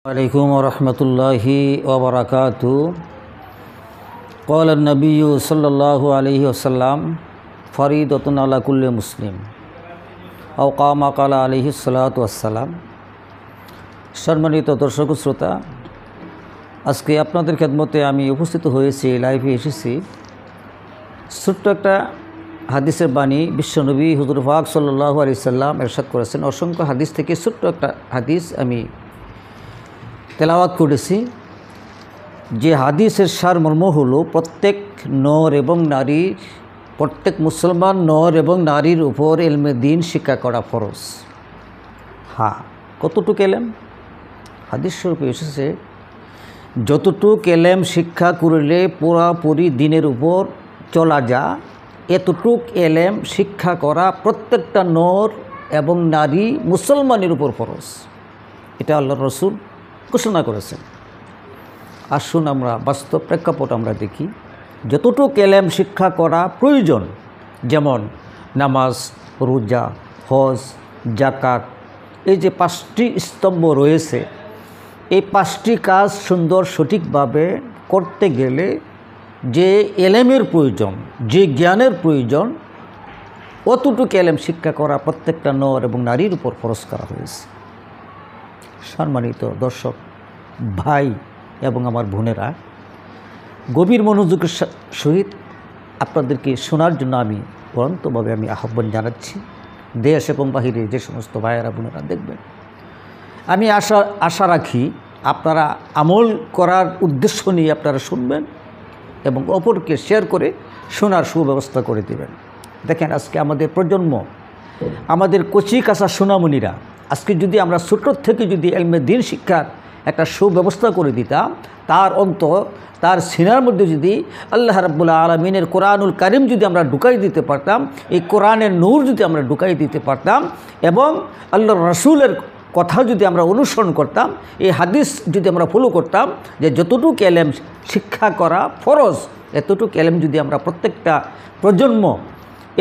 عليكم ورحمة الله وبركاته. قال النبي صلى الله عليه وسلم فريضة على كل مسلم أو قام قال عليه الصلاة والسلام. সম্মানিত দর্শক শ্রোতা, আজকে আপনাদের খেদমতে আমি উপস্থিত হয়েছি, লাইভে এসেছি। ছোট্ট একটা হাদিসের বাণী বিশ্বনবী হুজুর পাক সাল্লাল্লাহু আলাইহি সাল্লাম ইরশাদ করেছেন। অসংখ্য হাদিস থেকে ছোট্ট একটা হাদিস আমি তেলাওয়াত করেছি। যে হাদিসের সারমর্ম হলো, প্রত্যেক নর এবং নারীর, প্রত্যেক মুসলমান নর এবং নারীর উপর ইলমে দ্বীন শিক্ষা করা ফরজ। হ্যাঁ, কতটুকু এলেম? হাদিস স্বরূপে এসেছে, যতটুক এলেম শিক্ষা করলে পুরাপুরি দিনের উপর চলা যায়, এতটুক এলেম শিক্ষা করা প্রত্যেকটা নর এবং নারী মুসলমানের উপর ফরজ। এটা আল্লাহর রাসূল ঘোষণা করেছেন। আসুন আমরা বাস্তব প্রেক্ষাপট আমরা দেখি। যতটুক এলেম শিক্ষা করা প্রয়োজন, যেমন নামাজ, রোজা, হজ, যাকাত, এই যে 5টি স্তম্ভ রয়েছে, এই 5টি কাজ সুন্দর সঠিকভাবে করতে গেলে যে এলেমের প্রয়োজন, যে জ্ঞানের প্রয়োজন, অতটুকু এলেম শিক্ষা করা প্রত্যেকটা নর এবং নারীর উপর ফরজ করা হয়েছে। সম্মানিত দর্শক ভাই এবং আমার বোনেরা, গভীর মনোযোগের সহিত আপনাদেরকে শোনার জন্য আমি অনন্তভাবে আহ্বান জানাচ্ছি। দেশ এবং বাহিরে যে সমস্ত ভাইয়েরা বোনেরা দেখবেন, আমি আশা রাখি আপনারা আমল করার উদ্দেশ্য নিয়ে আপনারা শুনবেন এবং অপরকে শেয়ার করে শোনার সুব্যবস্থা করে দেবেন। দেখেন, আজকে আমাদের প্রজন্ম, আমাদের কচি কাঁচা সোনামণিরা, আজকে যদি আমরা ছোট থেকে যদি ইলমে দ্বীন শিক্ষার একটা সুব্যবস্থা করে দিতাম, তার অন্তর, তার সিনার মধ্যে যদি আল্লাহ রাব্বুল আলামিনের কোরআনুল কারীম যদি আমরা ঢুকাই দিতে পারতাম, এই কোরআনের নূর যদি আমরা ঢুকাই দিতে পারতাম এবং আল্লাহর রাসূলের কথা যদি আমরা অনুসরণ করতাম, এই হাদিস যদি আমরা ফলো করতাম যে যতটুকু এলেম শিক্ষা করা ফরজ, এতটুকু এলেম যদি আমরা প্রত্যেকটা প্রজন্ম,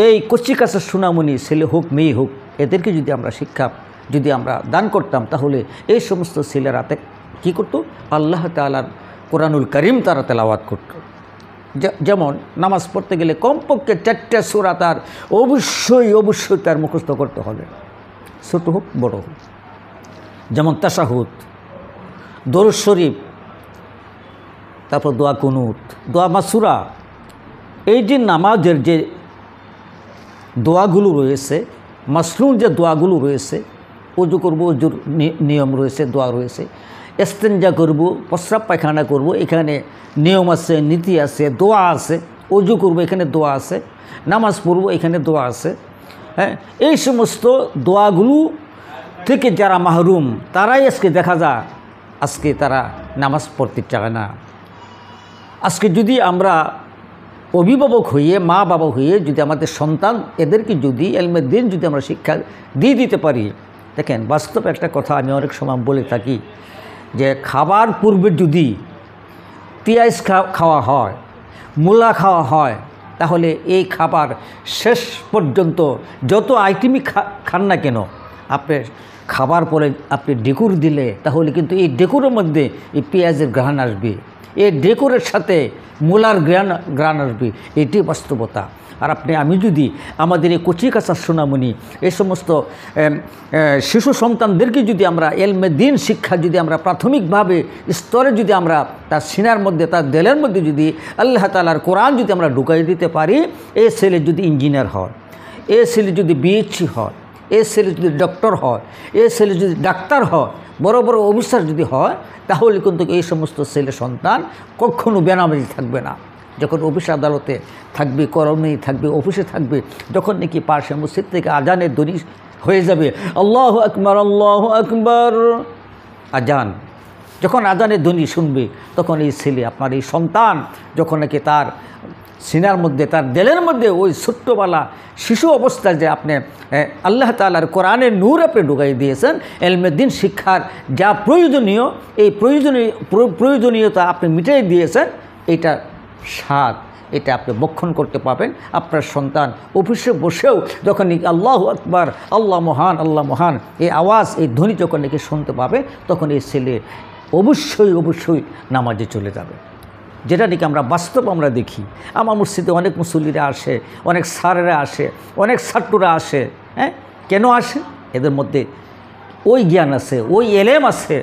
এই কচি কাঁচা সোনামণি, ছেলে হোক মেয়ে হোক, এদেরকে যদি আমরা শিক্ষা যদি আমরা দান করতাম, তাহলে এই সমস্ত ছেলেরা কী করতো? আল্লাহ তাআলার কোরআনুল কারীম তারা তেলাওয়াত করত। যেমন নামাজ পড়তে গেলে কমপক্ষে 4টা সূরা তার অবশ্যই তার মুখস্থ করতে হবে, ছোট হোক বড় হোক। যেমন তাশাহুদ, দরুদ শরীফ, তারপর দোয়া কুনুত, দোয়া মাসুরা, এই যে নামাজের যে দোয়াগুলো রয়েছে, মাসনুন যে দোয়াগুলো রয়েছে, ওযু করব, ওযুর নিয়ম রয়েছে, দোয়া রয়েছে, ইস্তেঞ্জা করব, প্রস্রাব পায়খানা করব, এখানে নিয়ম আছে, নীতি আছে, দোয়া আছে, ওযু করব, এখানে দোয়া আছে, নামাজ পড়ব, এখানে দোয়া আছে। হ্যাঁ, এই সমস্ত দোয়াগুলো থেকে যারা মাহরুম, তারাই আজকে দেখা যায় আজকে তারা নামাজ পড়তে চায় না। আজকে যদি আমরা অভিভাবক হয়ে, মা বাবা হয়ে যদি আমাদের সন্তান এদেরকে যদি ইলমে দ্বীন যদি আমরা শিক্ষা দিয়ে দিতে পারি, দেখেন বাস্তব একটা কথা আমি অনেক সময় বলে থাকি যে খাবার পূর্বে যদি পেঁয়াজ খাওয়া হয়, মূলা খাওয়া হয়, তাহলে এই খাবার শেষ পর্যন্ত যত আইটেমই খান না কেন, আপনার খাবার পরে আপনি ডেকুর দিলে তাহলে কিন্তু এই ডেকুরের মধ্যে এই পেঁয়াজের ঘ্রাণ আসবে, এই ডেকুরের সাথে মূলার ঘ্রাণ আসবে, এটি বাস্তবতা। আর আমি যদি আমাদের এই কচি কাঁচা সোনামণি, এই সমস্ত শিশু সন্তানদেরকে যদি আমরা ইলমে দ্বীন শিক্ষা যদি আমরা প্রাথমিকভাবে স্তরে যদি আমরা তার সিনার মধ্যে, তার দিলের মধ্যে যদি আল্লাহ তাআলার কোরআন যদি আমরা ঢুকাই দিতে পারি, এই ছেলে যদি ইঞ্জিনিয়ার হয়, এই ছেলে যদি বিএসসি হয়, এই ছেলে যদি ডক্টর হয়, এই ছেলে যদি ডাক্তার হয়, বড় বড় অফিসার যদি হয়, তাহলে কিন্তু এই সমস্ত ছেলে সন্তান কখনো বেনামাজি থাকবে না। যখন অফিস আদালতে থাকবে, কর্মে থাকবে, অফিসে থাকবে, যখন নাকি পাশে মসজিদ থেকে আজানের ধ্বনি হয়ে যাবে, আল্লাহু আকবার, আল্লাহু আকবার, আজান, যখন আজানের ধ্বনি শুনবে, তখন এই ছেলে, আপনার এই সন্তান, যখন নাকি তার সিনার মধ্যে, তার দিলের মধ্যে ওই ছোট্টবেলা শিশু অবস্থায় যে আপনি আল্লাহ তাআলার কোরআনের নূর আপনি ঢুকাই দিয়েছেন, ইলমে দ্বীন শিক্ষার যা প্রয়োজনীয়, এই প্রয়োজনীয়তা আপনি মিটিয়ে দিয়েছেন, এটা স্বাদ, এটা আপনি বক্ষণ করতে পাবেন। আপনার সন্তান অফিসে বসেও যখন আল্লাহু আকবার, আল্লাহ মহান, আল্লাহ মহান এই আওয়াজ, এই ধ্বনি যখন নাকি শুনতে পাবে, তখন এই ছেলে অবশ্যই অবশ্যই নামাজে চলে যাবে, যেটা নাকি আমরা বাস্তব আমরা দেখি। আমার মসজিদে অনেক মুসল্লিরা আসে, অনেক স্যারেরা আসে, অনেক ছাত্ররা আসে। হ্যাঁ, কেন আসে? এদের মধ্যে ওই জ্ঞান আছে, ওই এলেম আছে,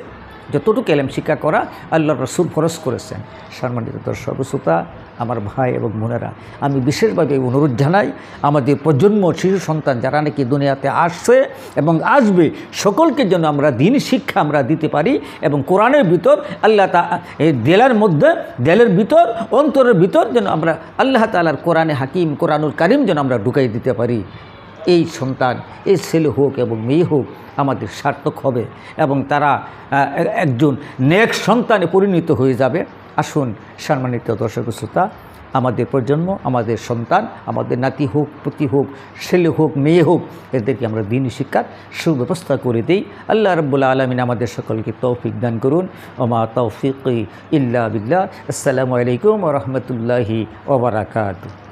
যতটুকু এলেম শিক্ষা করা আল্লাহ রাসূল ফরজ করেছেন। সম্মানিত দর্শক শ্রোতা, আমার ভাই এবং বোনেরা, আমি বিশেষভাবে অনুরোধ জানাই, আমাদের প্রজন্ম শিশু সন্তান যারা নাকি দুনিয়াতে আসছে এবং আসবে, সকলকে যেন আমরা দিন শিক্ষা আমরা দিতে পারি এবং কোরআনের ভিতর আল্লাহ এই দেলের ভিতর অন্তরের ভিতর যেন আমরা আল্লাহ তাআলার কোরআনে হাকিম, কোরআনুল কারীম যেন আমরা ঢুকাই দিতে পারি। এই সন্তান, এই ছেলে হোক এবং মেয়ে হোক, আমাদের সার্থক হবে এবং তারা একজন নেক সন্তানে পরিণত হয়ে যাবে। আসুন সম্মানিত দর্শক শ্রোতা, আমাদের প্রজন্ম, আমাদের সন্তান, আমাদের নাতি হোক, পুতি হোক, ছেলে হোক, মেয়ে হোক, এদেরকে আমরা দ্বীনি শিক্ষার সুব্যবস্থা করে দিই। আল্লাহ রাব্বুল আলামিন আমাদের সকলকে তৌফিক দান করুন। ওমা তৌফিক ইল্লা বিল্লাহ। আসসালামু আলাইকুম ওয়া রাহমাতুল্লাহি ওয়া বারাকাতুহু।